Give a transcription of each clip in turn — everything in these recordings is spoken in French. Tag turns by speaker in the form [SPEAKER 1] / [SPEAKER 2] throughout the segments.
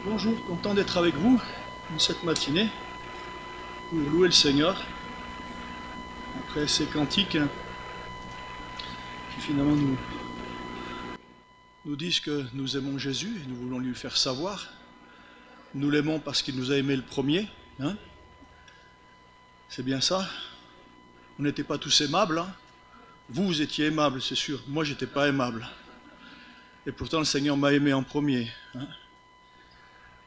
[SPEAKER 1] Bonjour, content d'être avec vous cette matinée pour louer le Seigneur après ces cantiques qui finalement nous disent que nous aimons Jésus et nous voulons lui faire savoir. Nous l'aimons parce qu'il nous a aimés le premier, hein? C'est bien ça. On n'était pas tous aimables, hein? Vous étiez aimables, c'est sûr. Moi, j'étais pas aimable. Et pourtant, le Seigneur m'a aimé en premier, hein?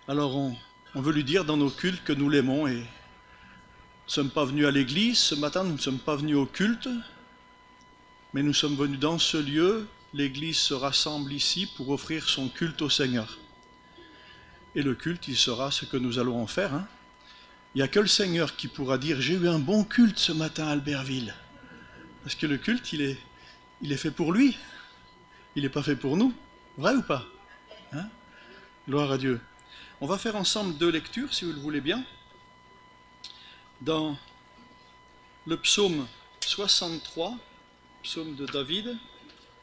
[SPEAKER 1] Alors on veut lui dire dans nos cultes que nous l'aimons et nous ne sommes pas venus à l'église. Ce matin, nous ne sommes pas venus au culte, mais nous sommes venus dans ce lieu. L'église se rassemble ici pour offrir son culte au Seigneur. Et le culte, il sera ce que nous allons en faire, hein. Il n'y a que le Seigneur qui pourra dire « J'ai eu un bon culte ce matin à Albertville ». Parce que le culte, il est fait pour lui. Il n'est pas fait pour nous. Vrai ou pas, hein? Gloire à Dieu. On va faire ensemble deux lectures, si vous le voulez bien. Dans le psaume 63, psaume de David,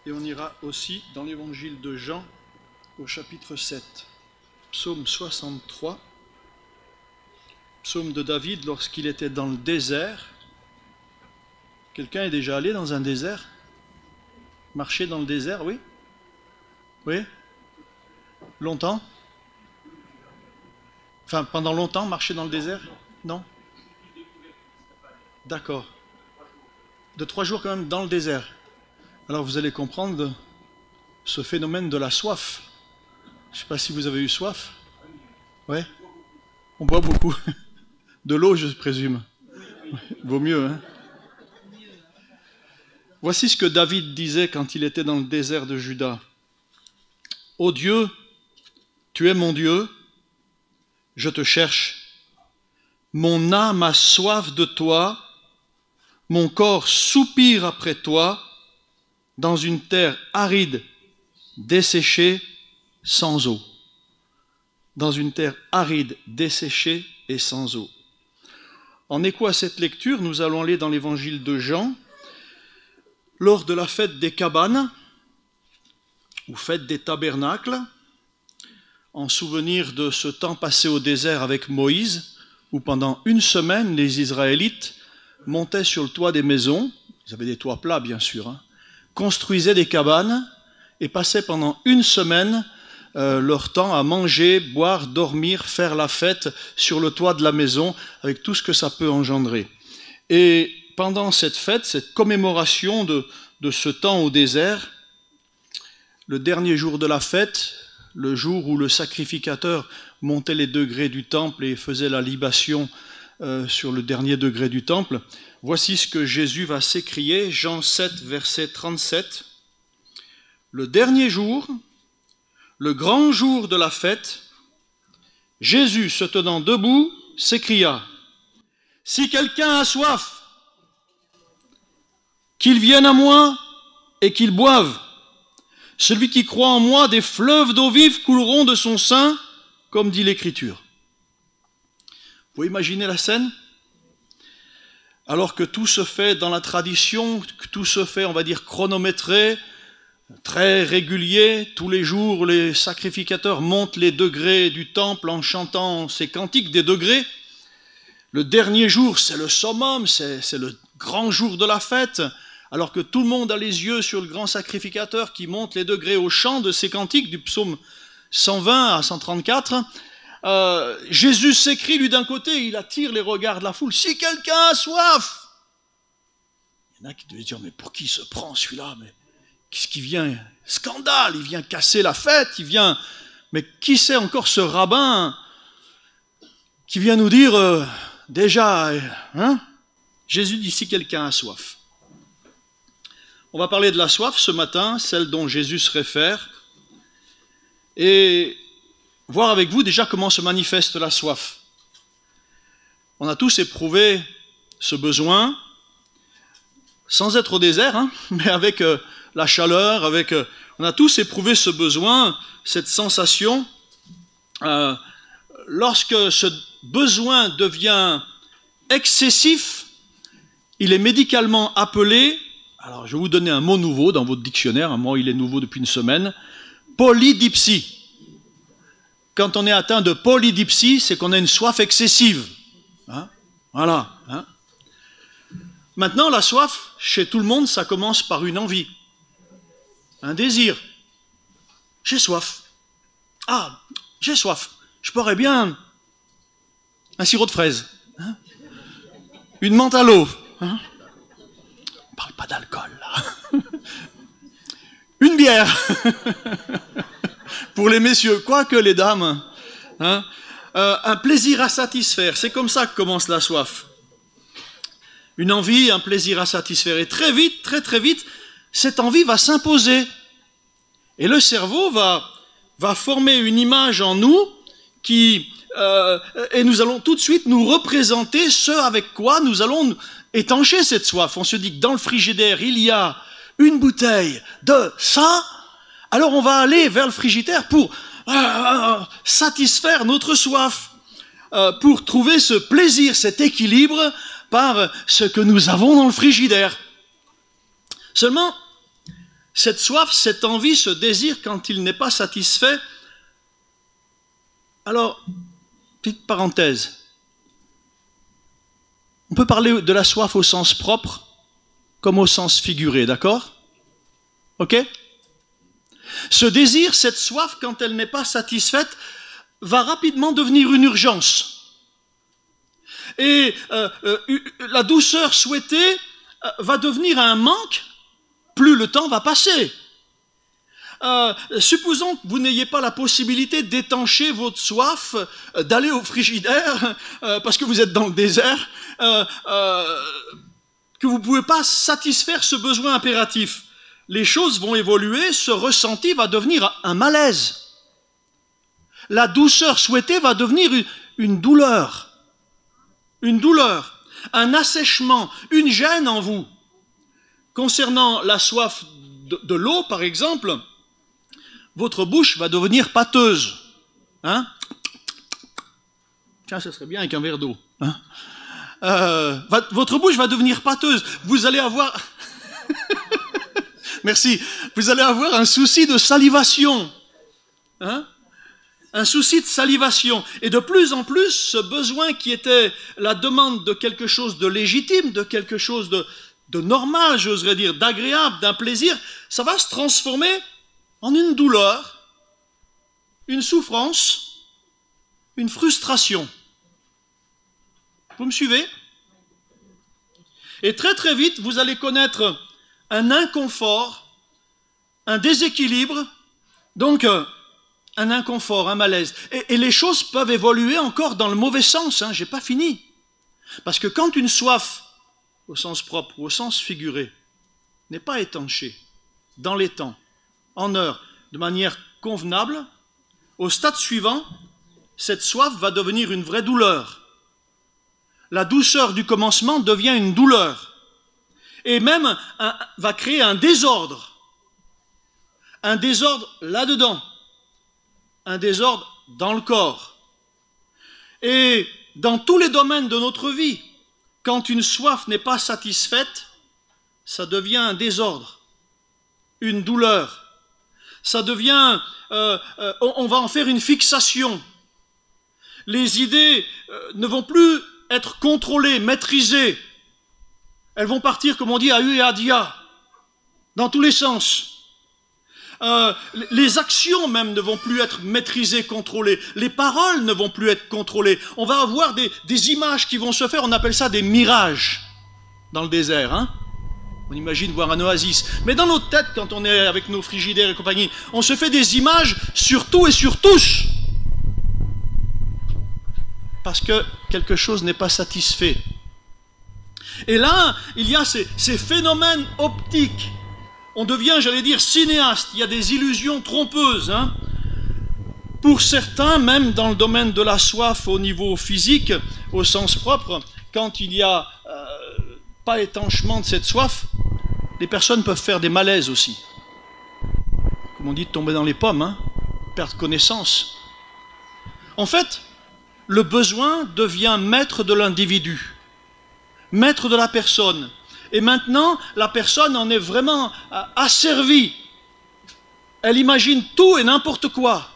[SPEAKER 1] et on ira aussi dans l'évangile de Jean au chapitre 7. Psaume 63, psaume de David lorsqu'il était dans le désert. Quelqu'un est déjà allé dans un désert? Marcher dans le désert, oui? Oui? Longtemps? Enfin, pendant longtemps, marcher dans le désert? Non? D'accord. De 3 jours quand même dans le désert. Alors vous allez comprendre ce phénomène de la soif. Je ne sais pas si vous avez eu soif. Ouais? On boit beaucoup. De l'eau, je présume. Vaut mieux, hein? Voici ce que David disait quand il était dans le désert de Juda. « Ô Dieu, tu es mon Dieu, je te cherche. Mon âme a soif de toi, mon corps soupire après toi, dans une terre aride, desséchée, sans eau. » Dans une terre aride, desséchée et sans eau. En écho à cette lecture, nous allons aller dans l'évangile de Jean, lors de la fête des cabanes, ou fête des tabernacles, en souvenir de ce temps passé au désert avec Moïse, où pendant 1 semaine, les Israélites montaient sur le toit des maisons, ils avaient des toits plats bien sûr, hein, construisaient des cabanes et passaient pendant 1 semaine leur temps à manger, boire, dormir, faire la fête sur le toit de la maison, avec tout ce que ça peut engendrer. Et pendant cette fête, cette commémoration de ce temps au désert, le dernier jour de la fête, le jour où le sacrificateur montait les degrés du temple et faisait la libation sur le dernier degré du temple, voici ce que Jésus va s'écrier, Jean 7, verset 37. Le dernier jour, le grand jour de la fête, Jésus, se tenant debout, s'écria « Si quelqu'un a soif, qu'il vienne à moi et qu'il boive. Celui qui croit en moi, des fleuves d'eau vive couleront de son sein, comme dit l'Écriture. » Vous pouvez imaginer la scène? Alors que tout se fait dans la tradition, que tout se fait, on va dire, chronométré, très régulier, tous les jours les sacrificateurs montent les degrés du temple en chantant ces cantiques des degrés. Le dernier jour, c'est le summum, c'est le grand jour de la fête, alors que tout le monde a les yeux sur le grand sacrificateur qui monte les degrés au chant de ces cantiques, du psaume 120 à 134. Jésus s'écrie, lui, d'un côté, il attire les regards de la foule. « Si quelqu'un a soif !» Il y en a qui devaient dire « Mais pour qui se prend celui-là? Mais qu'est-ce qui vient? Scandale! Il vient casser la fête, il vient... Mais qui c'est encore ce rabbin qui vient nous dire déjà, hein? » Jésus dit « Si quelqu'un a soif !» On va parler de la soif ce matin, celle dont Jésus se réfère, et voir avec vous déjà comment se manifeste la soif. On a tous éprouvé ce besoin, sans être au désert, hein, mais avec la chaleur, on a tous éprouvé ce besoin, cette sensation lorsque ce besoin devient excessif, il est médicalement appelé, alors je vais vous donner un mot nouveau dans votre dictionnaire, moi il est nouveau depuis une semaine, polydipsie. Quand on est atteint de polydipsie, c'est qu'on a une soif excessive. Hein? Voilà. Hein? Maintenant, la soif, chez tout le monde, ça commence par une envie, un désir. J'ai soif. Ah, j'ai soif. Je boirais bien un sirop de fraise. Hein? Une menthe à l'eau. Hein? On ne parle pas d'alcool, là. Une bière. Pour les messieurs, quoique les dames. Hein? Un plaisir à satisfaire. C'est comme ça que commence la soif. Une envie, un plaisir à satisfaire. Et très vite, très vite, cette envie va s'imposer. Et le cerveau va former une image en nous et nous allons tout de suite nous représenter ce avec quoi nous allons étancher cette soif. On se dit que dans le frigidaire, il y a une bouteille de ça, alors on va aller vers le frigidaire pour satisfaire notre soif, pour trouver ce plaisir, cet équilibre par ce que nous avons dans le frigidaire. Seulement, cette soif, cette envie, ce désir, quand il n'est pas satisfait, alors, petite parenthèse, on peut parler de la soif au sens propre comme au sens figuré, d'accord? Ok? Ce désir, cette soif, quand elle n'est pas satisfaite, va rapidement devenir une urgence. Et la douceur souhaitée va devenir un manque, plus le temps va passer. Supposons que vous n'ayez pas la possibilité d'étancher votre soif, d'aller au frigidaire, parce que vous êtes dans le désert, que vous ne pouvez pas satisfaire ce besoin impératif. Les choses vont évoluer, ce ressenti va devenir un malaise. La douceur souhaitée va devenir une douleur, un assèchement, une gêne en vous. Concernant la soif de l'eau, par exemple, votre bouche va devenir pâteuse. Hein? Tiens, ça serait bien avec un verre d'eau. Hein? Votre bouche va devenir pâteuse. Vous allez avoir... Merci. Vous allez avoir un souci de salivation. Hein? Un souci de salivation. Et de plus en plus, ce besoin qui était la demande de quelque chose de légitime, de quelque chose de normal, j'oserais dire, d'agréable, d'un plaisir, ça va se transformer en une douleur, une souffrance, une frustration. Vous me suivez? Et très vite, vous allez connaître un inconfort, un déséquilibre, donc un inconfort, un malaise. Et les choses peuvent évoluer encore dans le mauvais sens, hein, j'ai pas fini. Parce que quand une soif, au sens propre ou au sens figuré, n'est pas étanchée dans les temps, en heure, de manière convenable, au stade suivant, cette soif va devenir une vraie douleur. La douceur du commencement devient une douleur. Et même va créer un désordre. Un désordre là-dedans. Un désordre dans le corps. Et dans tous les domaines de notre vie, quand une soif n'est pas satisfaite, ça devient un désordre, une douleur. Ça devient, on va en faire une fixation. Les idées ne vont plus être contrôlées, maîtrisées. Elles vont partir, comme on dit, à U et à dia, dans tous les sens. Les actions même ne vont plus être maîtrisées, contrôlées. Les paroles ne vont plus être contrôlées. On va avoir des images qui vont se faire, on appelle ça des mirages dans le désert. Hein? On imagine voir un oasis. Mais dans notre tête, quand on est avec nos frigidaires et compagnie, on se fait des images sur tout et sur tous. Parce que quelque chose n'est pas satisfait. Et là, il y a ces phénomènes optiques. On devient, j'allais dire, cinéaste. Il y a des illusions trompeuses. Hein. Pour certains, même dans le domaine de la soif au niveau physique, au sens propre, quand il n'y a pas étanchement de cette soif, les personnes peuvent faire des malaises aussi. Comme on dit, de tomber dans les pommes, hein, perdre connaissance. En fait, le besoin devient maître de l'individu, maître de la personne. Et maintenant, la personne en est vraiment asservie. Elle imagine tout et n'importe quoi.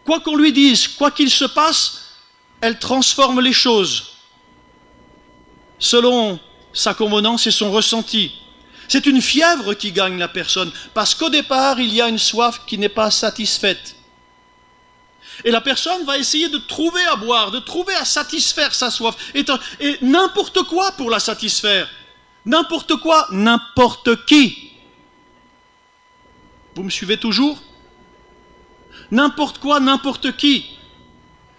[SPEAKER 1] Quoi qu'on lui dise, quoi qu'il se passe, elle transforme les choses selon sa convenance et son ressenti. C'est une fièvre qui gagne la personne, parce qu'au départ, il y a une soif qui n'est pas satisfaite. Et la personne va essayer de trouver à boire, de trouver à satisfaire sa soif, et n'importe quoi pour la satisfaire. N'importe quoi, n'importe qui. Vous me suivez toujours? N'importe quoi, n'importe qui.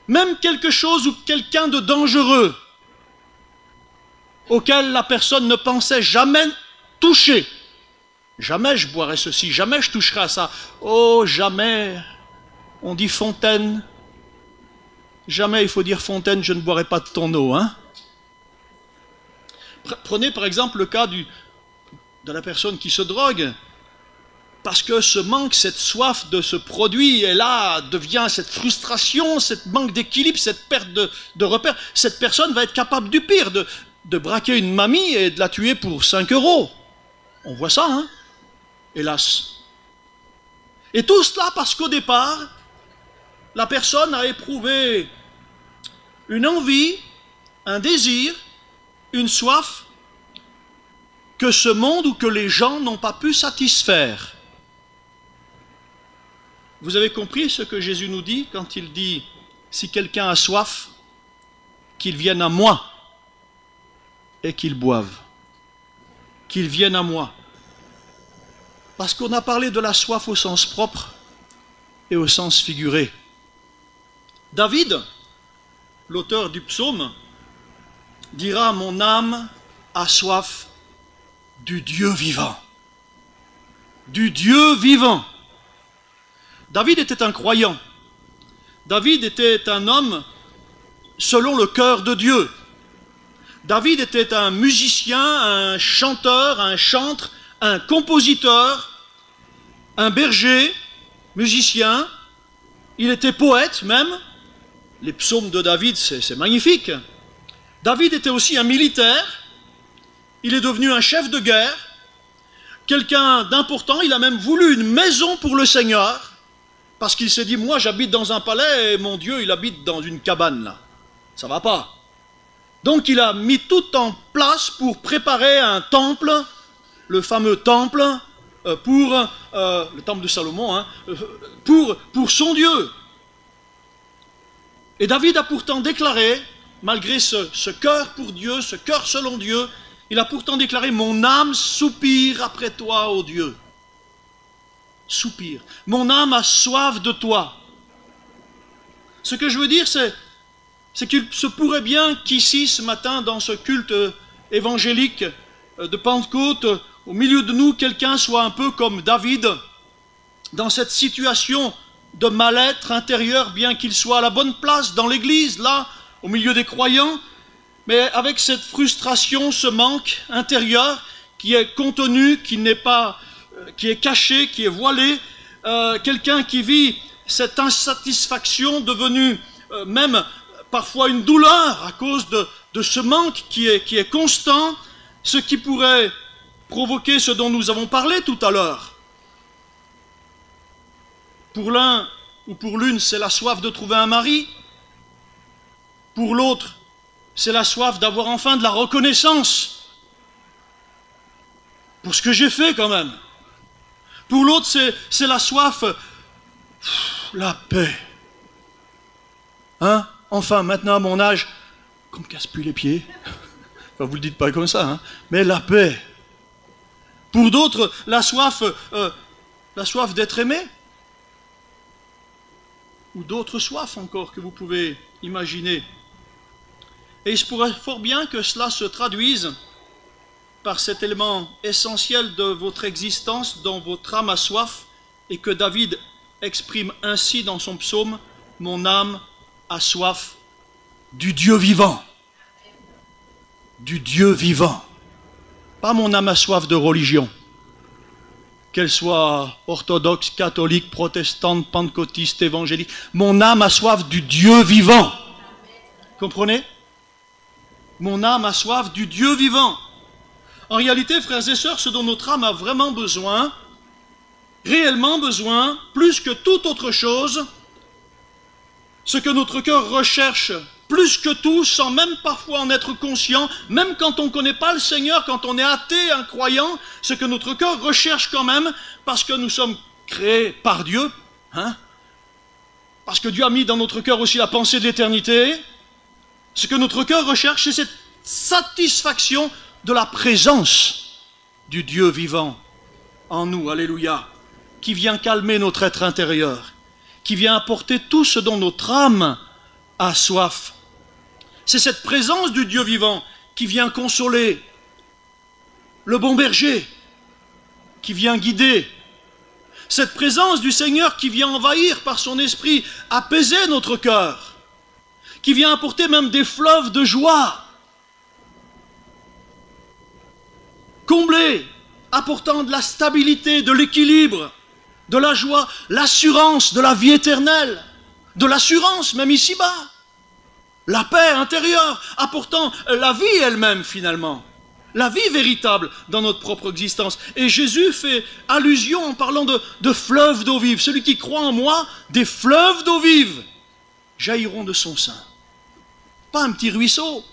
[SPEAKER 1] Même quelque chose ou quelqu'un de dangereux, auquel la personne ne pensait jamais toucher. Jamais je boirai ceci, jamais je toucherai à ça. Oh, jamais. On dit fontaine. Jamais il faut dire fontaine, je ne boirai pas de ton eau. Hein? Prenez par exemple le cas de la personne qui se drogue. Parce que ce manque, cette soif de ce produit, et là devient cette frustration, cette manque d'équilibre, cette perte de repères. Cette personne va être capable du pire, de braquer une mamie et de la tuer pour 5 €. On voit ça, hein? Hélas. Et tout cela parce qu'au départ, la personne a éprouvé une envie, un désir, une soif que ce monde ou que les gens n'ont pas pu satisfaire. Vous avez compris ce que Jésus nous dit quand il dit « Si quelqu'un a soif, qu'il vienne à moi et qu'il boive. » Qu'il vienne à moi. Parce qu'on a parlé de la soif au sens propre et au sens figuré. David, l'auteur du psaume, dira « Mon âme a soif du Dieu vivant. » Du Dieu vivant. David était un croyant. David était un homme selon le cœur de Dieu. David était un musicien, un chanteur, un chantre, un compositeur, un berger, musicien. Il était poète même. Les psaumes de David, c'est magnifique. David était aussi un militaire. Il est devenu un chef de guerre. Quelqu'un d'important. Il a même voulu une maison pour le Seigneur. Parce qu'il s'est dit, moi j'habite dans un palais et mon Dieu il habite dans une cabane là. Ça va pas. Donc il a mis tout en place pour préparer un temple, le fameux temple, le temple de Salomon, hein, pour son Dieu. Et David a pourtant déclaré, malgré ce cœur pour Dieu, ce cœur selon Dieu, il a pourtant déclaré, mon âme soupire après toi, ô Dieu. Soupire. Mon âme a soif de toi. Ce que je veux dire, c'est qu'il se pourrait bien qu'ici, ce matin, dans ce culte évangélique de Pentecôte, au milieu de nous, quelqu'un soit un peu comme David, dans cette situation de mal-être intérieur, bien qu'il soit à la bonne place dans l'église, là, au milieu des croyants, mais avec cette frustration, ce manque intérieur qui est contenu, qui est caché, qui est voilé, quelqu'un qui vit cette insatisfaction devenue même parfois une douleur à cause de ce manque qui est constant, ce qui pourrait provoquer ce dont nous avons parlé tout à l'heure. Pour l'un ou pour l'une, c'est la soif de trouver un mari. Pour l'autre, c'est la soif d'avoir enfin de la reconnaissance pour ce que j'ai fait quand même. Pour l'autre, c'est la soif, la paix. Hein? Enfin, maintenant à mon âge, qu'on ne me casse plus les pieds. Enfin, vous ne le dites pas comme ça, hein? Mais la paix. Pour d'autres, la soif d'être aimé. Ou d'autres soifs encore que vous pouvez imaginer. Et il se pourrait fort bien que cela se traduise par cet élément essentiel de votre existence, dont votre âme a soif, et que David exprime ainsi dans son psaume, « Mon âme a soif du Dieu vivant. » Du Dieu vivant. Pas mon âme a soif de religion. qu'elle soit orthodoxe, catholique, protestante, pentecôtiste, évangélique. Mon âme a soif du Dieu vivant. Comprenez? Mon âme a soif du Dieu vivant. En réalité, frères et sœurs, ce dont notre âme a vraiment besoin, réellement besoin, plus que toute autre chose, ce que notre cœur recherche plus que tout, sans même parfois en être conscient, même quand on ne connaît pas le Seigneur, quand on est athée, incroyant, ce que notre cœur recherche quand même, parce que nous sommes créés par Dieu, hein, parce que Dieu a mis dans notre cœur aussi la pensée de l'éternité, ce que notre cœur recherche, c'est cette satisfaction de la présence du Dieu vivant en nous, alléluia, qui vient calmer notre être intérieur, qui vient apporter tout ce dont notre âme a soif. C'est cette présence du Dieu vivant qui vient consoler, le bon berger qui vient guider, cette présence du Seigneur qui vient envahir par son esprit, apaiser notre cœur, qui vient apporter même des fleuves de joie, combler, apportant de la stabilité, de l'équilibre, de la joie, l'assurance de la vie éternelle, de l'assurance même ici-bas, la paix intérieure, apportant la vie elle-même finalement, la vie véritable dans notre propre existence. Et Jésus fait allusion en parlant de fleuves d'eau vive. Celui qui croit en moi, des fleuves d'eau vive jailliront de son sein. Pas un petit ruisseau,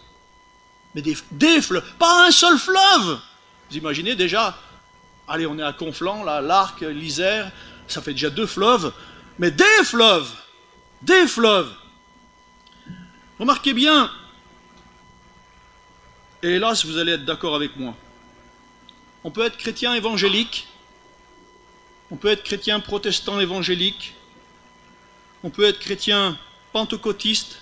[SPEAKER 1] mais des fleuves, pas un seul fleuve. Vous imaginez déjà, allez, on est à Conflans, là, l'Arc, l'Isère, ça fait déjà 2 fleuves, mais des fleuves, des fleuves. Remarquez bien, et hélas, vous allez être d'accord avec moi, on peut être chrétien évangélique, on peut être chrétien protestant évangélique, on peut être chrétien pentecôtiste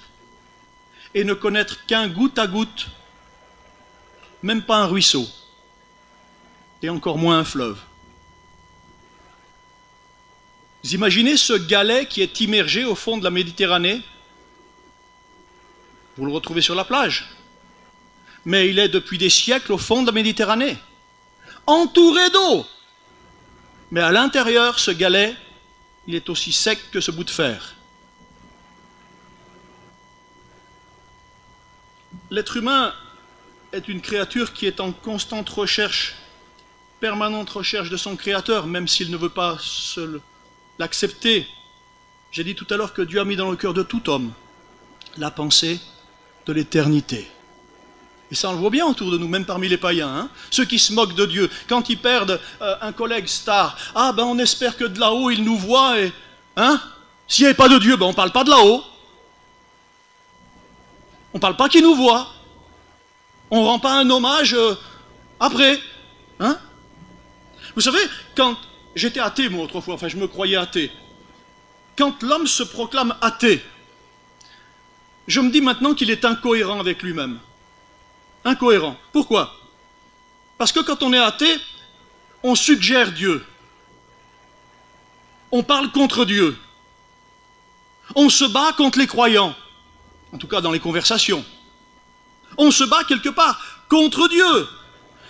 [SPEAKER 1] et ne connaître qu'un goutte à goutte, même pas un ruisseau, et encore moins un fleuve. Vous imaginez ce galet qui est immergé au fond de la Méditerranée? Vous le retrouvez sur la plage. Mais il est depuis des siècles au fond de la Méditerranée, entouré d'eau. Mais à l'intérieur, ce galet, il est aussi sec que ce bout de fer. L'être humain est une créature qui est en constante recherche, permanente recherche de son Créateur, même s'il ne veut pas l'accepter. J'ai dit tout à l'heure que Dieu a mis dans le cœur de tout homme la pensée de l'éternité. Et ça, on le voit bien autour de nous, même parmi les païens. Hein, ceux qui se moquent de Dieu, quand ils perdent un collègue star, ah ben on espère que de là-haut, il nous voit, et hein, s'il n'y avait pas de Dieu, ben on ne parle pas de là-haut. On ne parle pas qu'il nous voit. On ne rend pas un hommage après. Hein? Vous savez, quand j'étais athée, moi, autrefois, enfin je me croyais athée, quand l'homme se proclame athée, je me dis maintenant qu'il est incohérent avec lui-même. Incohérent. Pourquoi? Parce que quand on est athée, on suggère Dieu. On parle contre Dieu. On se bat contre les croyants. En tout cas dans les conversations. On se bat quelque part contre Dieu.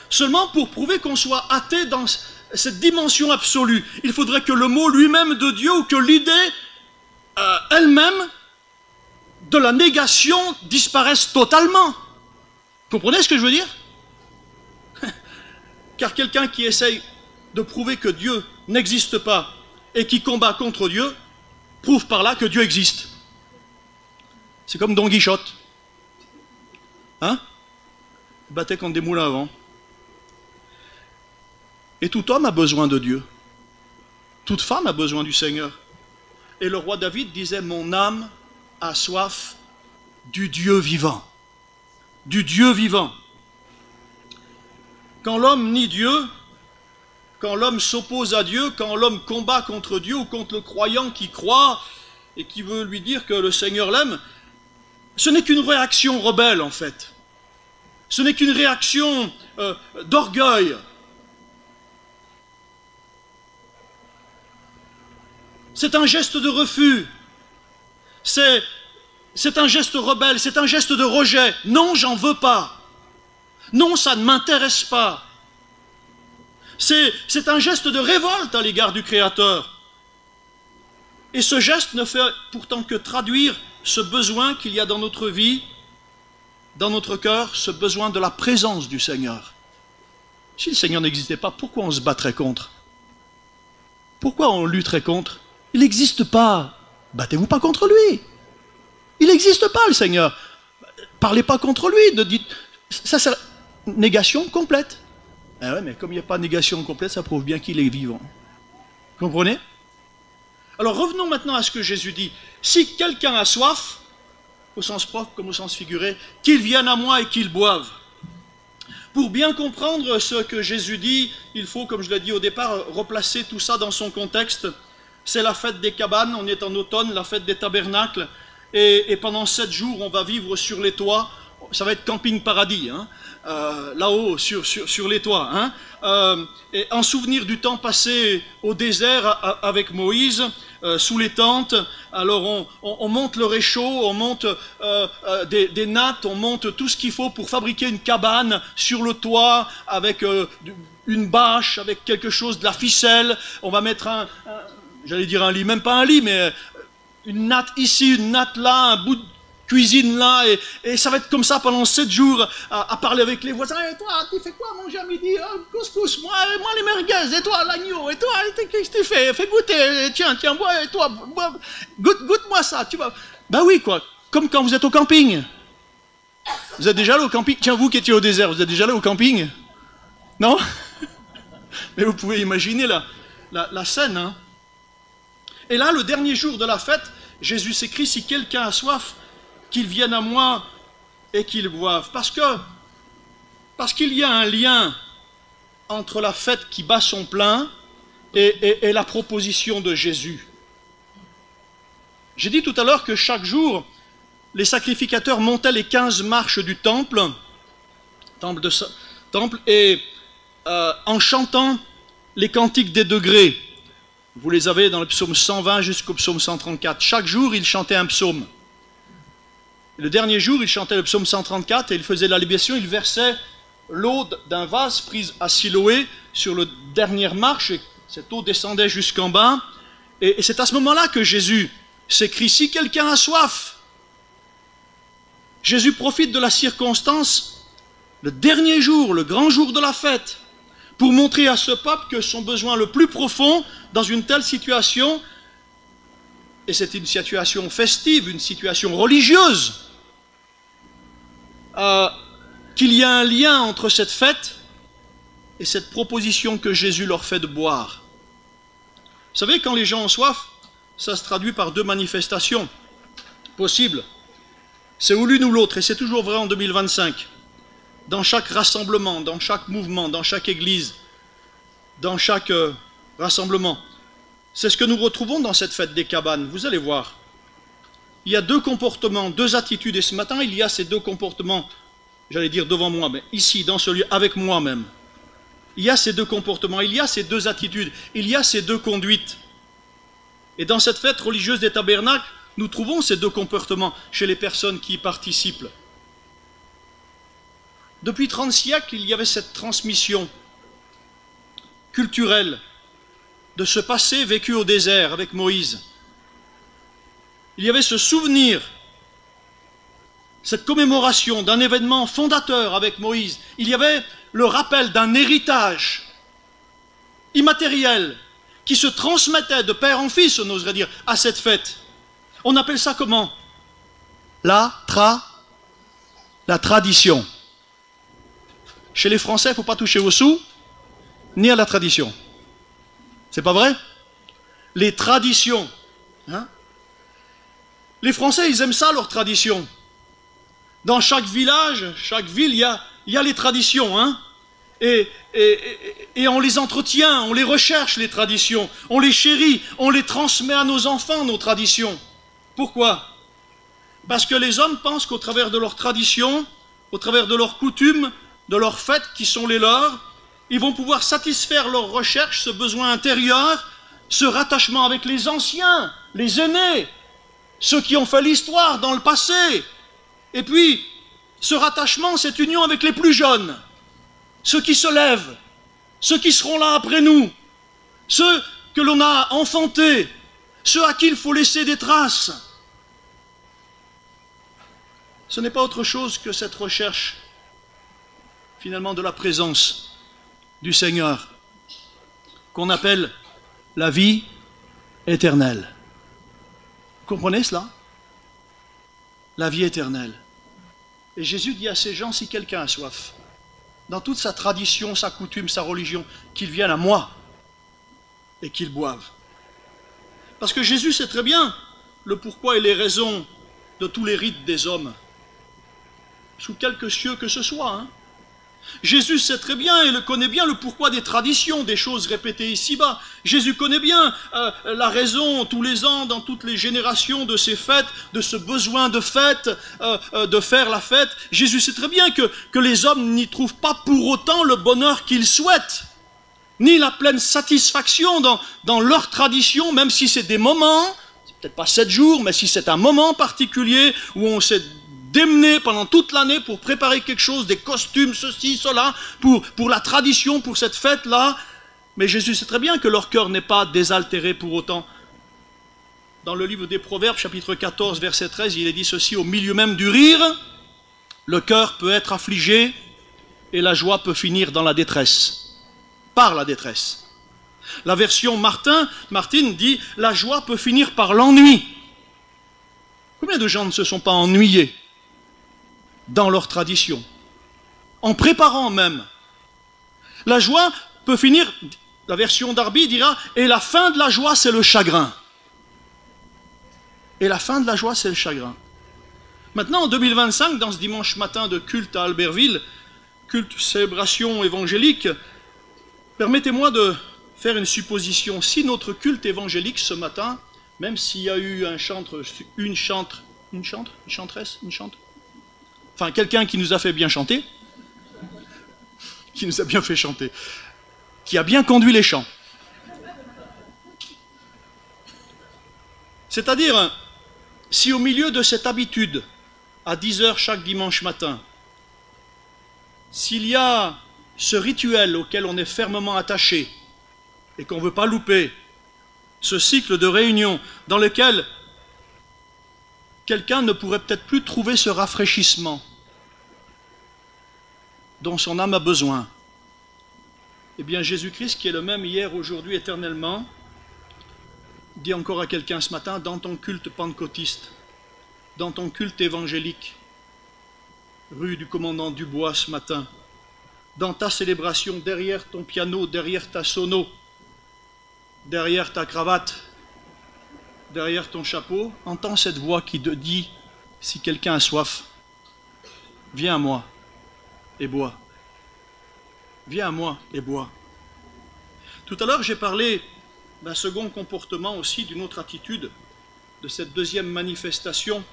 [SPEAKER 1] Seulement pour prouver qu'on soit athée dans cette dimension absolue, il faudrait que le mot lui-même de Dieu ou que l'idée elle-même de la négation disparaisse totalement. Comprenez ce que je veux dire? Car quelqu'un qui essaye de prouver que Dieu n'existe pas et qui combat contre Dieu, prouve par là que Dieu existe. C'est comme Don Quichotte. Hein? Il battait contre des moulins à vent. Et tout homme a besoin de Dieu. Toute femme a besoin du Seigneur. Et le roi David disait, mon âme a soif du Dieu vivant. Du Dieu vivant. Quand l'homme nie Dieu, quand l'homme s'oppose à Dieu, quand l'homme combat contre Dieu ou contre le croyant qui croit et qui veut lui dire que le Seigneur l'aime, ce n'est qu'une réaction rebelle en fait. Ce n'est qu'une réaction d'orgueil. C'est un geste de refus. C'est un geste rebelle, c'est un geste de rejet. Non, j'en veux pas. Non, ça ne m'intéresse pas. C'est un geste de révolte à l'égard du Créateur. Et ce geste ne fait pourtant que traduire ce besoin qu'il y a dans notre vie, dans notre cœur, ce besoin de la présence du Seigneur. Si le Seigneur n'existait pas, pourquoi on se battrait contre? Pourquoi on lutterait contre? Il n'existe pas. Battez-vous pas contre lui. Il n'existe pas, le Seigneur. Parlez pas contre lui. Ça, c'est négation complète. Ah ouais, mais comme il n'y a pas de négation complète, ça prouve bien qu'il est vivant. Comprenez? Alors revenons maintenant à ce que Jésus dit. Si quelqu'un a soif, au sens propre comme au sens figuré, qu'il vienne à moi et qu'il boive. Pour bien comprendre ce que Jésus dit, il faut, comme je l'ai dit au départ, replacer tout ça dans son contexte. C'est la fête des cabanes, on est en automne, la fête des tabernacles, et pendant 7 jours, on va vivre sur les toits. Ça va être camping paradis, hein, là-haut, sur les toits. Hein, et en souvenir du temps passé au désert avec Moïse, sous les tentes, alors on monte le réchaud, on monte des nattes, on monte tout ce qu'il faut pour fabriquer une cabane sur le toit avec une bâche, avec quelque chose, de la ficelle. On va mettre j'allais dire un lit, même pas un lit, mais une natte ici, une natte là, un bout de cuisine là, et ça va être comme ça pendant 7 jours à parler avec les voisins. Et toi, tu fais quoi manger à midi? Couscous, moi les merguez, et toi l'agneau, et toi, qu'est-ce que tu fais? Fais goûter, tiens, bois, et toi, bois, goûte-moi ça, tu vas. Ben oui, quoi, comme quand vous êtes au camping. Vous êtes déjà allé au camping? Tiens, vous qui étiez au désert, vous êtes déjà allé au camping? Non? Mais vous pouvez imaginer la scène, hein. Et là, le dernier jour de la fête, Jésus s'écrit, si quelqu'un a soif, qu'il vienne à moi et qu'il boive. Parce qu'il y a un lien entre la fête qui bat son plein et la proposition de Jésus. J'ai dit tout à l'heure que chaque jour, les sacrificateurs montaient les 15 marches du temple et en chantant les cantiques des degrés. Vous les avez dans le psaume 120 jusqu'au psaume 134. Chaque jour, ils chantaient un psaume. Le dernier jour, il chantait le psaume 134 et il faisait la libation, il versait l'eau d'un vase prise à Siloé sur la dernière marche, et cette eau descendait jusqu'en bas. Et c'est à ce moment-là que Jésus s'écrit, si quelqu'un a soif. Jésus profite de la circonstance, le dernier jour, le grand jour de la fête, pour montrer à ce peuple que son besoin le plus profond, dans une telle situation, et c'est une situation festive, une situation religieuse, qu'il y a un lien entre cette fête et cette proposition que Jésus leur fait de boire. Vous savez, quand les gens ont soif, ça se traduit par 2 manifestations possibles. C'est ou l'une ou l'autre, et c'est toujours vrai en 2025. Dans chaque rassemblement, dans chaque mouvement, dans chaque église, dans chaque rassemblement. C'est ce que nous retrouvons dans cette fête des cabanes. Vous allez voir. Il y a 2 comportements, 2 attitudes. Et ce matin, il y a ces 2 comportements, j'allais dire devant moi, mais ici, dans ce lieu, avec moi-même. Il y a ces 2 comportements, il y a ces 2 attitudes, il y a ces 2 conduites. Et dans cette fête religieuse des tabernacles, nous trouvons ces 2 comportements chez les personnes qui y participent. Depuis 30 siècles, il y avait cette transmission culturelle de ce passé vécu au désert avec Moïse. Il y avait ce souvenir, cette commémoration d'un événement fondateur avec Moïse. Il y avait le rappel d'un héritage immatériel qui se transmettait de père en fils, on oserait dire, à cette fête. On appelle ça comment? La tradition. Chez les Français, il ne faut pas toucher aux sous, ni à la tradition. C'est pas vrai? Les traditions. Hein? Les Français, ils aiment ça, leurs traditions. Dans chaque village, chaque ville, il y a les traditions. Hein? Et on les entretient, on les recherche, les traditions. On les chérit, on les transmet à nos enfants, nos traditions. Pourquoi? Parce que les hommes pensent qu'au travers de leurs traditions, au travers de leurs coutumes, de leurs fêtes qui sont les leurs, ils vont pouvoir satisfaire leurs recherches, ce besoin intérieur, ce rattachement avec les anciens, les aînés, ceux qui ont fait l'histoire dans le passé. Et puis, ce rattachement, cette union avec les plus jeunes, ceux qui se lèvent, ceux qui seront là après nous, ceux que l'on a enfantés, ceux à qui il faut laisser des traces. Ce n'est pas autre chose que cette recherche, finalement, de la présence du Seigneur, qu'on appelle la vie éternelle. Vous comprenez cela? La vie éternelle. Et Jésus dit à ces gens, si quelqu'un a soif, dans toute sa tradition, sa coutume, sa religion, qu'il vienne à moi et qu'il boive. Parce que Jésus sait très bien le pourquoi et les raisons de tous les rites des hommes, sous quelque cieux que ce soit. Hein. Jésus sait très bien et le connaît bien le pourquoi des traditions, des choses répétées ici-bas. Jésus connaît bien la raison tous les ans, dans toutes les générations de ces fêtes, de ce besoin de fête, de faire la fête. Jésus sait très bien que les hommes n'y trouvent pas pour autant le bonheur qu'ils souhaitent, ni la pleine satisfaction dans leur tradition, même si c'est des moments, c'est peut-être pas 7 jours, mais si c'est un moment particulier où on s'est démené pendant toute l'année pour préparer quelque chose, des costumes, ceci, cela, pour la tradition, pour cette fête-là. Mais Jésus sait très bien que leur cœur n'est pas désaltéré pour autant. Dans le livre des Proverbes, chapitre 14, verset 13, il est dit ceci: au milieu même du rire, le cœur peut être affligé et la joie peut finir dans la détresse, par la détresse. La version Martine dit la joie peut finir par l'ennui. Combien de gens ne se sont pas ennuyés dans leur tradition, en préparant même? La joie peut finir, la version Darby dira, et la fin de la joie c'est le chagrin. Et la fin de la joie c'est le chagrin. Maintenant en 2025, dans ce dimanche matin de culte à Albertville, culte célébration évangélique, permettez-moi de faire une supposition. Si notre culte évangélique ce matin, même s'il y a eu un chantre, une chanteresse, enfin quelqu'un qui nous a fait bien chanter, qui nous a bien fait chanter, qui a bien conduit les chants. C'est-à-dire, si au milieu de cette habitude, à 10 h chaque dimanche matin, s'il y a ce rituel auquel on est fermement attaché et qu'on ne veut pas louper, ce cycle de réunion dans lequel quelqu'un ne pourrait peut-être plus trouver ce rafraîchissement dont son âme a besoin, eh bien Jésus-Christ, qui est le même hier, aujourd'hui, éternellement, dit encore à quelqu'un ce matin, dans ton culte pentecôtiste, dans ton culte évangélique, rue du commandant Dubois ce matin, dans ta célébration, derrière ton piano, derrière ta sono, derrière ta cravate, derrière ton chapeau, entends cette voix qui te dit, si quelqu'un a soif, viens à moi et bois. Viens à moi et bois. Tout à l'heure, j'ai parlé d'un second comportement aussi, d'une autre attitude, de cette deuxième manifestation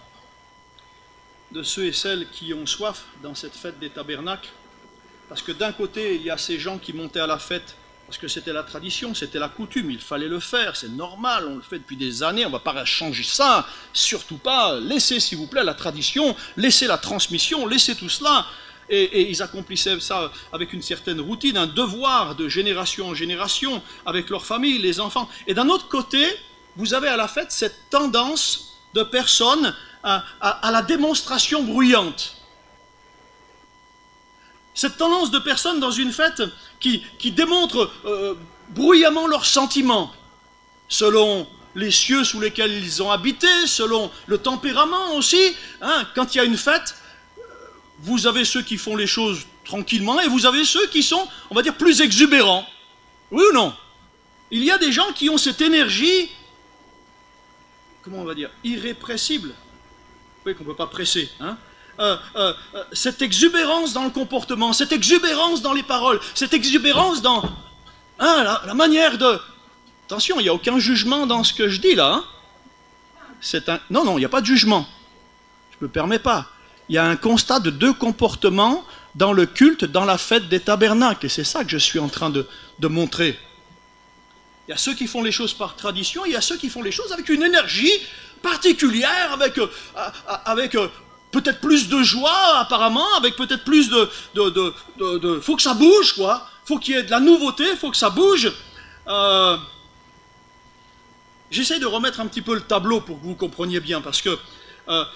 [SPEAKER 1] de ceux et celles qui ont soif dans cette fête des tabernacles. Parce que d'un côté, il y a ces gens qui montaient à la fête parce que c'était la tradition, c'était la coutume, il fallait le faire, c'est normal, on le fait depuis des années, on ne va pas changer ça, surtout pas, laissez s'il vous plaît la tradition, laissez la transmission, laissez tout cela. Et ils accomplissaient ça avec une certaine routine, un devoir de génération en génération, avec leur famille, les enfants. Et d'un autre côté, vous avez à la fête cette tendance de personnes à la démonstration bruyante. Cette tendance de personnes dans une fête qui démontrent bruyamment leurs sentiments, selon les cieux sous lesquels ils ont habité, selon le tempérament aussi. Hein, quand il y a une fête, vous avez ceux qui font les choses tranquillement et vous avez ceux qui sont, on va dire, plus exubérants. Oui ou non? Il y a des gens qui ont cette énergie, comment on va dire, irrépressible. Oui, qu'on ne peut pas presser, hein. Cette exubérance dans le comportement, cette exubérance dans les paroles, cette exubérance dans la manière de... Attention, il n'y a aucun jugement dans ce que je dis là. Hein. Non, il n'y a pas de jugement. Je ne me permets pas. Il y a un constat de deux comportements dans le culte, dans la fête des tabernacles. Et c'est ça que je suis en train de montrer. Il y a ceux qui font les choses par tradition, il y a ceux qui font les choses avec une énergie particulière, avec peut-être plus de joie apparemment, avec peut-être plus de faut que ça bouge, quoi. faut qu'il y ait de la nouveauté, il faut que ça bouge. J'essaie de remettre un petit peu le tableau pour que vous compreniez bien, parce que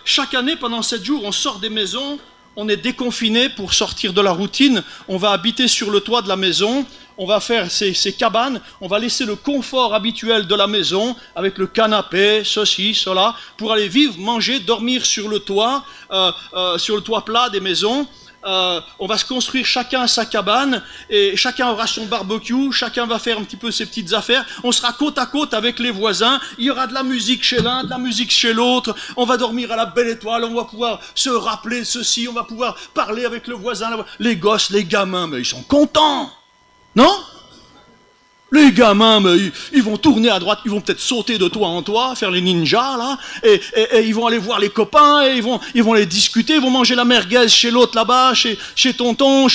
[SPEAKER 1] chaque année, pendant 7 jours, on sort des maisons, on est déconfiné pour sortir de la routine, on va habiter sur le toit de la maison, on va faire ces cabanes, on va laisser le confort habituel de la maison, avec le canapé, ceci, cela, pour aller vivre, manger, dormir sur le toit plat des maisons. On va se construire chacun sa cabane et chacun aura son barbecue, chacun va faire un petit peu ses petites affaires, on sera côte à côte avec les voisins, il y aura de la musique chez l'un, de la musique chez l'autre, on va dormir à la belle étoile, on va pouvoir se rappeler ceci, on va pouvoir parler avec le voisin, les gosses, les gamins, mais ils sont contents, non ? Les gamins, mais ils vont tourner à droite, ils vont peut-être sauter de toit en toit, faire les ninjas, là, et ils vont aller voir les copains, et ils vont les discuter, ils vont manger la merguez chez l'autre là-bas, chez tonton,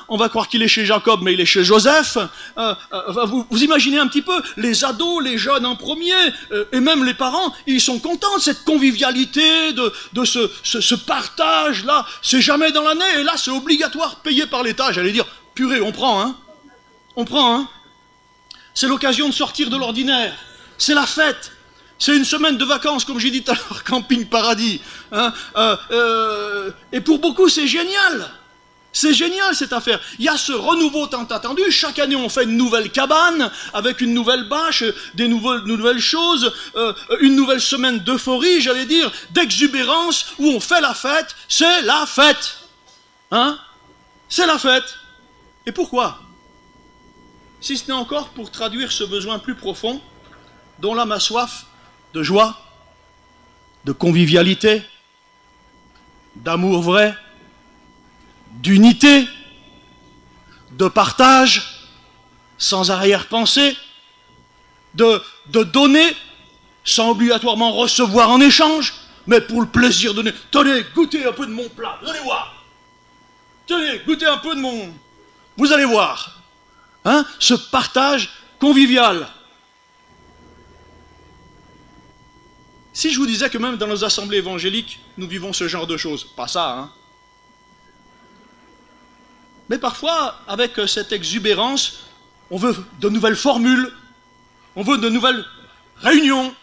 [SPEAKER 1] on va croire qu'il est chez Jacob, mais il est chez Joseph. Vous imaginez un petit peu, les ados, les jeunes en premier, et même les parents, ils sont contents de cette convivialité, de ce partage-là. C'est jamais dans l'année, et là, c'est obligatoire, payé par l'État. J'allais dire, purée, on prend, hein. On prend, hein. C'est l'occasion de sortir de l'ordinaire. C'est la fête. C'est une semaine de vacances, comme j'ai dit tout à l'heure, camping paradis. Hein, et pour beaucoup, c'est génial. C'est génial cette affaire. Il y a ce renouveau tant attendu. Chaque année, on fait une nouvelle cabane avec une nouvelle bâche, des nouvelles choses, une nouvelle semaine d'euphorie, j'allais dire, d'exubérance, où on fait la fête. C'est la fête. Hein? C'est la fête. Et pourquoi? Si ce n'est encore pour traduire ce besoin plus profond, dont l'âme a soif de joie, de convivialité, d'amour vrai, d'unité, de partage, sans arrière-pensée, de donner, sans obligatoirement recevoir en échange, mais pour le plaisir de donner. Tenez, goûtez un peu de mon plat, vous allez voir. Tenez, goûtez un peu de mon... Vous allez voir. Hein, ce partage convivial. Si je vous disais que même dans nos assemblées évangéliques, nous vivons ce genre de choses, pas ça, hein. Mais parfois, avec cette exubérance, on veut de nouvelles formules, on veut de nouvelles réunions,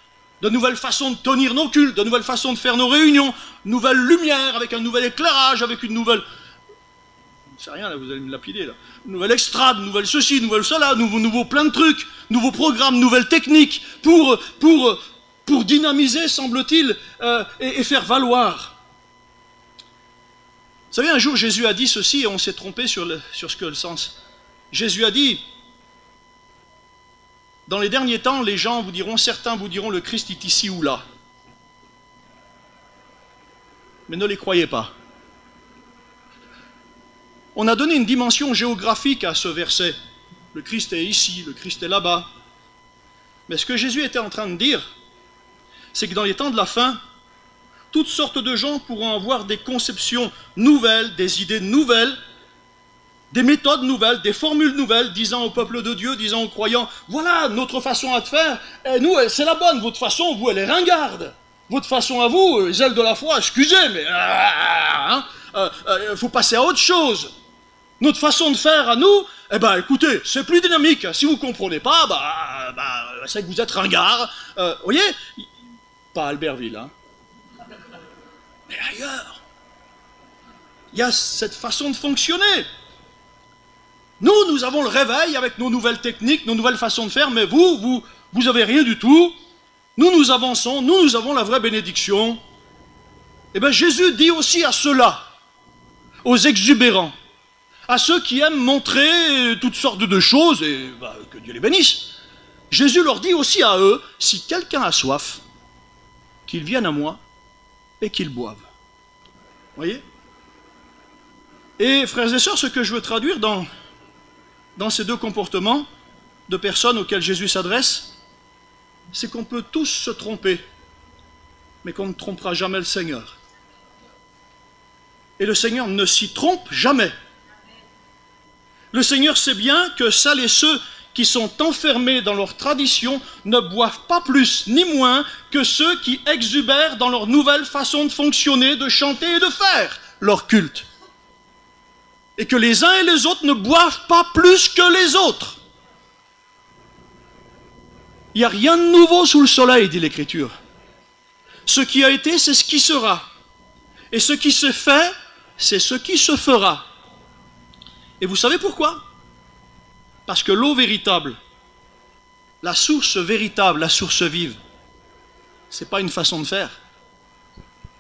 [SPEAKER 1] de nouvelles façons de tenir nos cultes, de nouvelles façons de faire nos réunions, nouvelles lumières, avec un nouvel éclairage, avec une nouvelle... C'est rien, là, vous allez me lapider, là. Nouvelle extrade, nouvelle ceci, nouvelle cela, nouveau plein de trucs, nouveaux programmes, nouvelles techniques, pour dynamiser, semble-t-il, et faire valoir. Vous savez, un jour, Jésus a dit ceci, et on s'est trompé sur ce que le sens. Jésus a dit, dans les derniers temps, les gens vous diront, certains vous diront, le Christ est ici ou là. Mais ne les croyez pas. On a donné une dimension géographique à ce verset. Le Christ est ici, le Christ est là-bas. Mais ce que Jésus était en train de dire, c'est que dans les temps de la fin, toutes sortes de gens pourront avoir des conceptions nouvelles, des idées nouvelles, des méthodes nouvelles, des formules nouvelles, disant au peuple de Dieu, disant aux croyants, voilà notre façon à te faire, et nous, c'est la bonne, votre façon, vous, elle est ringarde. Votre façon à vous, les ailes de la foi, excusez, mais faut passer à autre chose. Notre façon de faire à nous, eh ben écoutez, c'est plus dynamique. Si vous ne comprenez pas, c'est que vous êtes ringard. Vous voyez, pas à Albertville, hein. Mais ailleurs, il y a cette façon de fonctionner. Nous avons le réveil avec nos nouvelles techniques, nos nouvelles façons de faire, mais vous avez rien du tout. Nous avançons, nous avons la vraie bénédiction. Eh bien, Jésus dit aussi à ceux-là, aux exubérants, à ceux qui aiment montrer toutes sortes de choses, et que Dieu les bénisse. Jésus leur dit aussi à eux, si quelqu'un a soif, qu'il vienne à moi et qu'il boive. Vous voyez? Et frères et sœurs, ce que je veux traduire dans ces deux comportements de personnes auxquelles Jésus s'adresse, c'est qu'on peut tous se tromper, mais qu'on ne trompera jamais le Seigneur. Et le Seigneur ne s'y trompe jamais. Le Seigneur sait bien que celles et ceux qui sont enfermés dans leur tradition ne boivent pas plus ni moins que ceux qui exubèrent dans leur nouvelle façon de fonctionner, de chanter et de faire leur culte. et que les uns et les autres ne boivent pas plus que les autres. Il n'y a rien de nouveau sous le soleil, dit l'Écriture. Ce qui a été, c'est ce qui sera. Et ce qui se fait, c'est ce qui se fera. Et vous savez pourquoi? Parce que l'eau véritable, la source véritable, la source vive, ce n'est pas une façon de faire,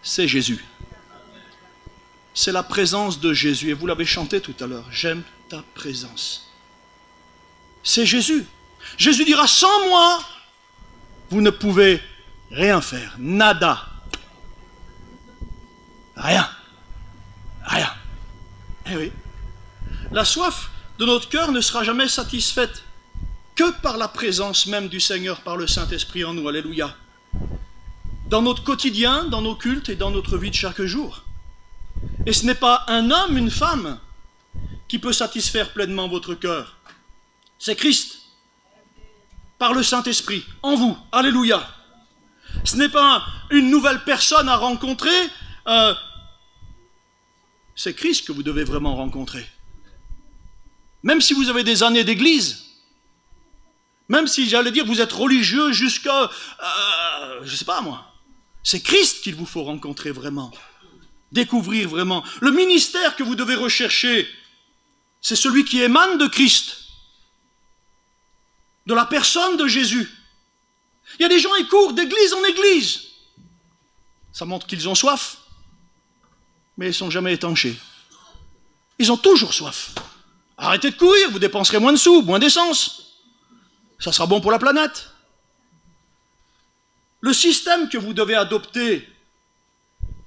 [SPEAKER 1] c'est Jésus. C'est la présence de Jésus. Et vous l'avez chanté tout à l'heure, j'aime ta présence. C'est Jésus. Jésus dira, sans moi, vous ne pouvez rien faire. Nada. Rien. Rien. Eh oui. La soif de notre cœur ne sera jamais satisfaite que par la présence même du Seigneur, par le Saint-Esprit en nous. Alléluia. Dans notre quotidien, dans nos cultes et dans notre vie de chaque jour. Et ce n'est pas un homme, une femme qui peut satisfaire pleinement votre cœur. C'est Christ, par le Saint-Esprit, en vous. Alléluia. Ce n'est pas une nouvelle personne à rencontrer, c'est Christ que vous devez vraiment rencontrer. Même si vous avez des années d'église, même si, j'allais dire, vous êtes religieux jusqu'à, je ne sais pas moi, c'est Christ qu'il vous faut rencontrer vraiment, découvrir vraiment. Le ministère que vous devez rechercher, c'est celui qui émane de Christ, de la personne de Jésus. Il y a des gens qui courent d'église en église. Ça montre qu'ils ont soif, mais ils ne sont jamais étanchés. Ils ont toujours soif. Arrêtez de courir, vous dépenserez moins de sous, moins d'essence. Ça sera bon pour la planète. Le système que vous devez adopter,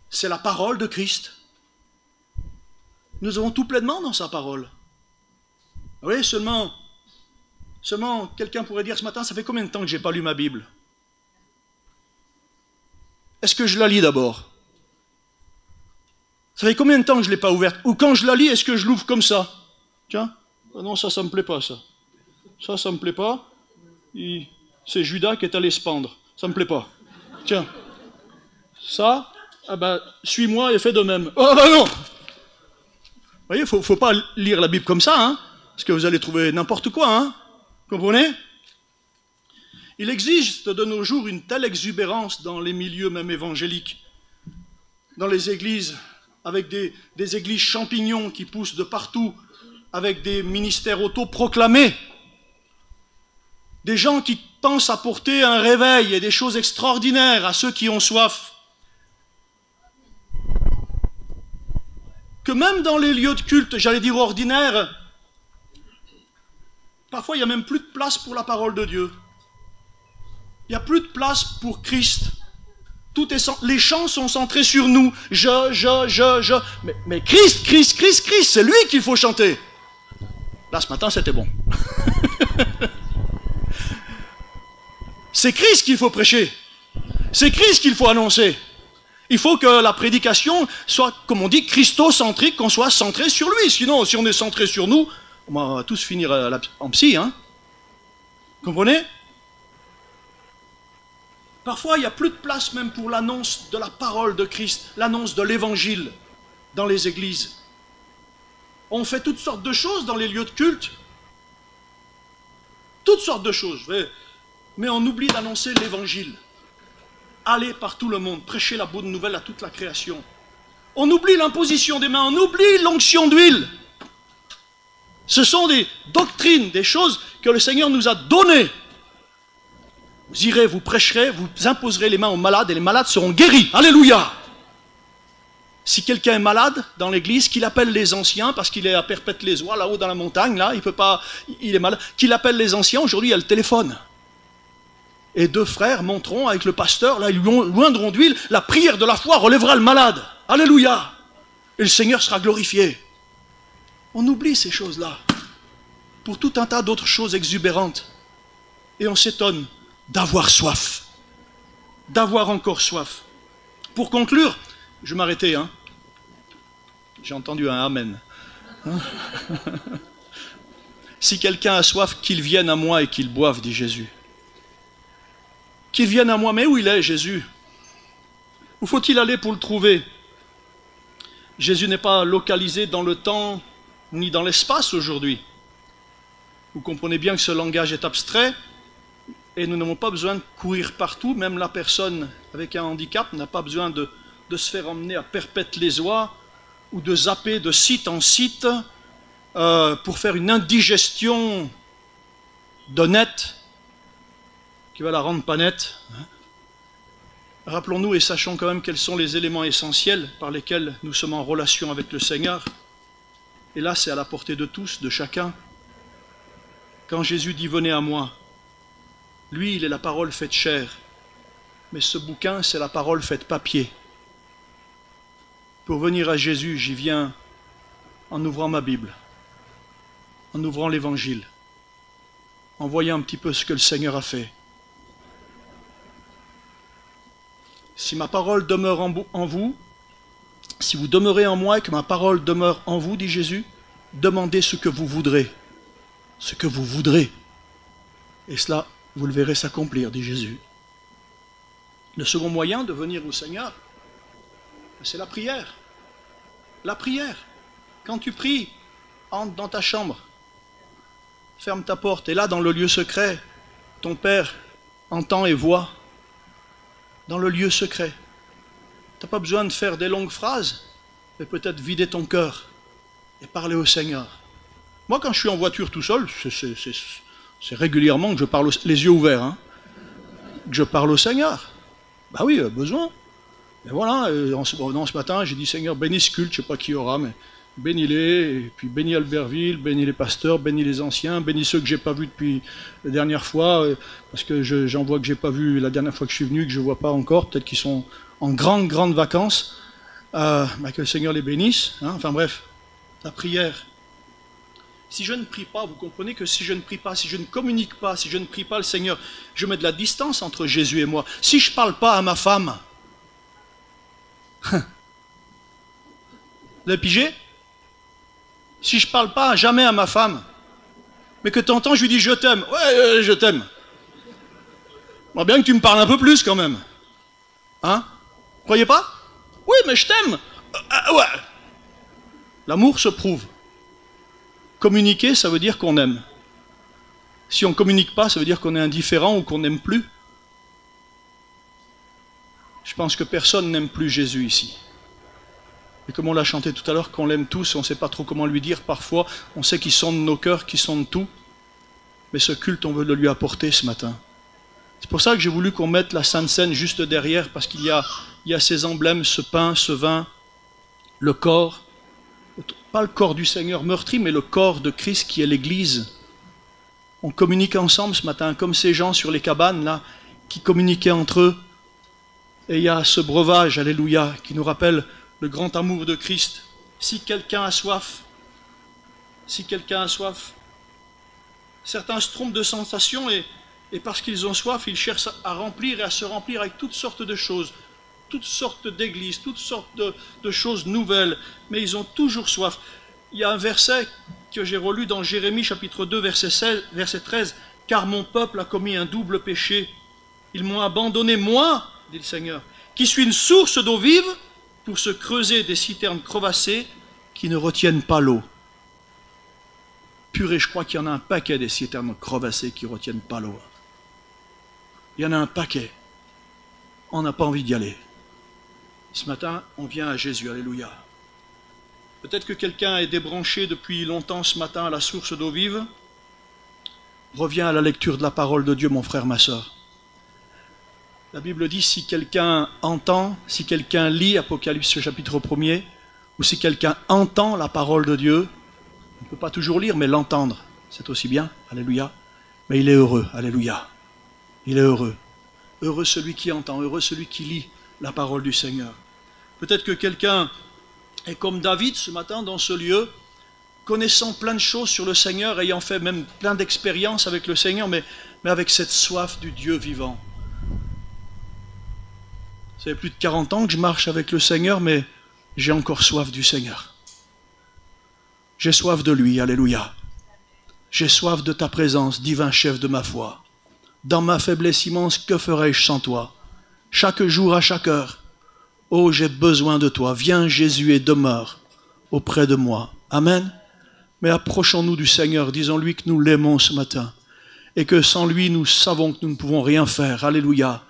[SPEAKER 1] c'est la parole de Christ. Nous avons tout pleinement dans sa parole. Oui, seulement quelqu'un pourrait dire ce matin, ça fait combien de temps que je n'ai pas lu ma Bible? Est-ce que je la lis d'abord? Ça fait combien de temps que je ne l'ai pas ouverte? Ou quand je la lis, est-ce que je l'ouvre comme ça? Tiens, ah non, ça ne me plaît pas, ça. Ça ne me plaît pas. C'est Judas qui est allé se pendre. Ça ne me plaît pas. Tiens, ça, ah ben, suis-moi et fais de même. Oh ben non! Vous voyez, il ne faut pas lire la Bible comme ça, hein, parce que vous allez trouver n'importe quoi, hein. Comprenez? Il existe de nos jours une telle exubérance dans les milieux même évangéliques, dans les églises, avec des églises champignons qui poussent de partout, avec des ministères autoproclamés, des gens qui pensent apporter un réveil et des choses extraordinaires à ceux qui ont soif. Que même dans les lieux de culte, j'allais dire ordinaires, parfois il n'y a même plus de place pour la parole de Dieu. Il n'y a plus de place pour Christ. Les chants sont centrés sur nous. Mais Christ, Christ, Christ, Christ, c'est lui qu'il faut chanter. Là, ce matin, c'était bon. C'est Christ qu'il faut prêcher. C'est Christ qu'il faut annoncer. Il faut que la prédication soit, comme on dit, christocentrique, qu'on soit centré sur lui. Sinon, si on est centré sur nous, on va tous finir en psy, hein. Comprenez? Parfois, il n'y a plus de place même pour l'annonce de la parole de Christ, l'annonce de l'évangile dans les églises. On fait toutes sortes de choses dans les lieux de culte. Toutes sortes de choses. Mais on oublie d'annoncer l'évangile. Aller par tout le monde, prêcher la bonne nouvelle à toute la création. On oublie l'imposition des mains, on oublie l'onction d'huile. Ce sont des doctrines, des choses que le Seigneur nous a données. Vous irez, vous prêcherez, vous imposerez les mains aux malades et les malades seront guéris. Alléluia! Si quelqu'un est malade dans l'église, qu'il appelle les anciens, parce qu'il est à Perpète-les-Oies, là-haut dans la montagne, là, il peut pas, il est malade, qu'il appelle les anciens, aujourd'hui il y a le téléphone. Et deux frères monteront avec le pasteur, là, ils lui oindront d'huile, la prière de la foi relèvera le malade. Alléluia! Et le Seigneur sera glorifié. On oublie ces choses-là, pour tout un tas d'autres choses exubérantes. Et on s'étonne d'avoir soif, d'avoir encore soif. Pour conclure, je vais m'arrêter, hein. J'ai entendu un amen. Hein? Si quelqu'un a soif, qu'il vienne à moi et qu'il boive, dit Jésus. Qu'il vienne à moi, mais où il est, Jésus? Où faut-il aller pour le trouver? Jésus n'est pas localisé dans le temps ni dans l'espace aujourd'hui. Vous comprenez bien que ce langage est abstrait et nous n'avons pas besoin de courir partout. Même la personne avec un handicap n'a pas besoin de se faire emmener à Perpète-les-Oies ou de zapper de site en site pour faire une indigestion d'honnête qui va la rendre pas nette. Rappelons-nous et sachons quand même quels sont les éléments essentiels par lesquels nous sommes en relation avec le Seigneur. Et là, c'est à la portée de tous, de chacun. Quand Jésus dit « Venez à moi », lui, il est la parole faite chair. Mais ce bouquin, c'est la parole faite papier. Pour venir à Jésus, j'y viens en ouvrant ma Bible, en ouvrant l'Évangile, en voyant un petit peu ce que le Seigneur a fait. Si ma parole demeure en vous, si vous demeurez en moi et que ma parole demeure en vous, dit Jésus, demandez ce que vous voudrez. Ce que vous voudrez. Et cela, vous le verrez s'accomplir, dit Jésus. Le second moyen de venir au Seigneur, c'est la prière. La prière. Quand tu pries, entre dans ta chambre, ferme ta porte, et là, dans le lieu secret, ton Père entend et voit. Dans le lieu secret. Tu n'as pas besoin de faire des longues phrases, mais peut-être vider ton cœur et parler au Seigneur. Moi, quand je suis en voiture tout seul, c'est régulièrement que je parle, les yeux ouverts, hein, que je parle au Seigneur. Bah oui, besoin. Mais voilà, ce matin, j'ai dit, Seigneur, bénis ce culte, je ne sais pas qui y aura, mais bénis-les, et puis bénis Albertville, bénis les pasteurs, bénis les anciens, bénis ceux que je n'ai pas vus depuis la dernière fois, parce que j'en vois que je n'ai pas vu la dernière fois que je suis venu, que je ne vois pas encore, peut-être qu'ils sont en grandes vacances, que le Seigneur les bénisse, hein, enfin bref, la prière. Si je ne prie pas, vous comprenez que si je ne prie pas, si je ne communique pas, si je ne prie pas le Seigneur, je mets de la distance entre Jésus et moi. Si je ne parle pas à ma femme, vous avez pigé? Si je ne parle pas jamais à ma femme, mais que de temps en temps je lui dis je t'aime, ouais, je t'aime. Moi bien que tu me parles un peu plus quand même. Hein? Croyez pas? Oui, mais je t'aime. Ouais. L'amour se prouve. Communiquer, ça veut dire qu'on aime. Si on ne communique pas, ça veut dire qu'on est indifférent ou qu'on n'aime plus. Je pense que personne n'aime plus Jésus ici. Et comme on l'a chanté tout à l'heure, qu'on l'aime tous, on ne sait pas trop comment lui dire parfois, on sait qu'il sonde nos cœurs, qu'il sonde tout, mais ce culte, on veut le lui apporter ce matin. C'est pour ça que j'ai voulu qu'on mette la Sainte Seine juste derrière, parce qu'il y a ces emblèmes, ce pain, ce vin, le corps, pas le corps du Seigneur meurtri, mais le corps de Christ qui est l'Église. On communique ensemble ce matin, comme ces gens sur les cabanes, là, qui communiquaient entre eux. Et il y a ce breuvage, alléluia, qui nous rappelle le grand amour de Christ. Si quelqu'un a soif, certains se trompent de sensation et parce qu'ils ont soif, ils cherchent à remplir et à se remplir avec toutes sortes de choses, toutes sortes d'églises, toutes sortes de choses nouvelles, mais ils ont toujours soif. Il y a un verset que j'ai relu dans Jérémie chapitre 2, verset 13, « Car mon peuple a commis un double péché, ils m'ont abandonné, moi, dit le Seigneur, qui suis une source d'eau vive, pour se creuser des citernes crevassées qui ne retiennent pas l'eau. » Purée, je crois qu'il y en a un paquet des citernes crevassées qui ne retiennent pas l'eau. Il y en a un paquet. On n'a pas envie d'y aller. Ce matin, on vient à Jésus, alléluia. Peut-être que quelqu'un est débranché depuis longtemps ce matin à la source d'eau vive. Reviens à la lecture de la parole de Dieu, mon frère, ma sœur. La Bible dit, si quelqu'un entend, si quelqu'un lit Apocalypse chapitre 1er, ou si quelqu'un entend la parole de Dieu, on ne peut pas toujours lire, mais l'entendre, c'est aussi bien, alléluia. Mais il est heureux, alléluia. Il est heureux. Heureux celui qui entend, heureux celui qui lit la parole du Seigneur. Peut-être que quelqu'un est comme David ce matin dans ce lieu, connaissant plein de choses sur le Seigneur, ayant fait même plein d'expériences avec le Seigneur, mais avec cette soif du Dieu vivant. Ça fait plus de 40 ans que je marche avec le Seigneur, mais j'ai encore soif du Seigneur. J'ai soif de lui, alléluia. J'ai soif de ta présence, divin chef de ma foi. Dans ma faiblesse immense, que ferais-je sans toi? Chaque jour, à chaque heure. Oh, j'ai besoin de toi. Viens, Jésus, et demeure auprès de moi. Amen. Mais approchons-nous du Seigneur, disons-lui que nous l'aimons ce matin et que sans lui, nous savons que nous ne pouvons rien faire. Alléluia.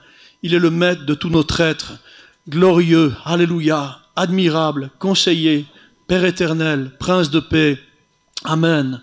[SPEAKER 1] Il est le maître de tout notre être, glorieux, alléluia, admirable, conseiller, Père éternel, Prince de paix. Amen.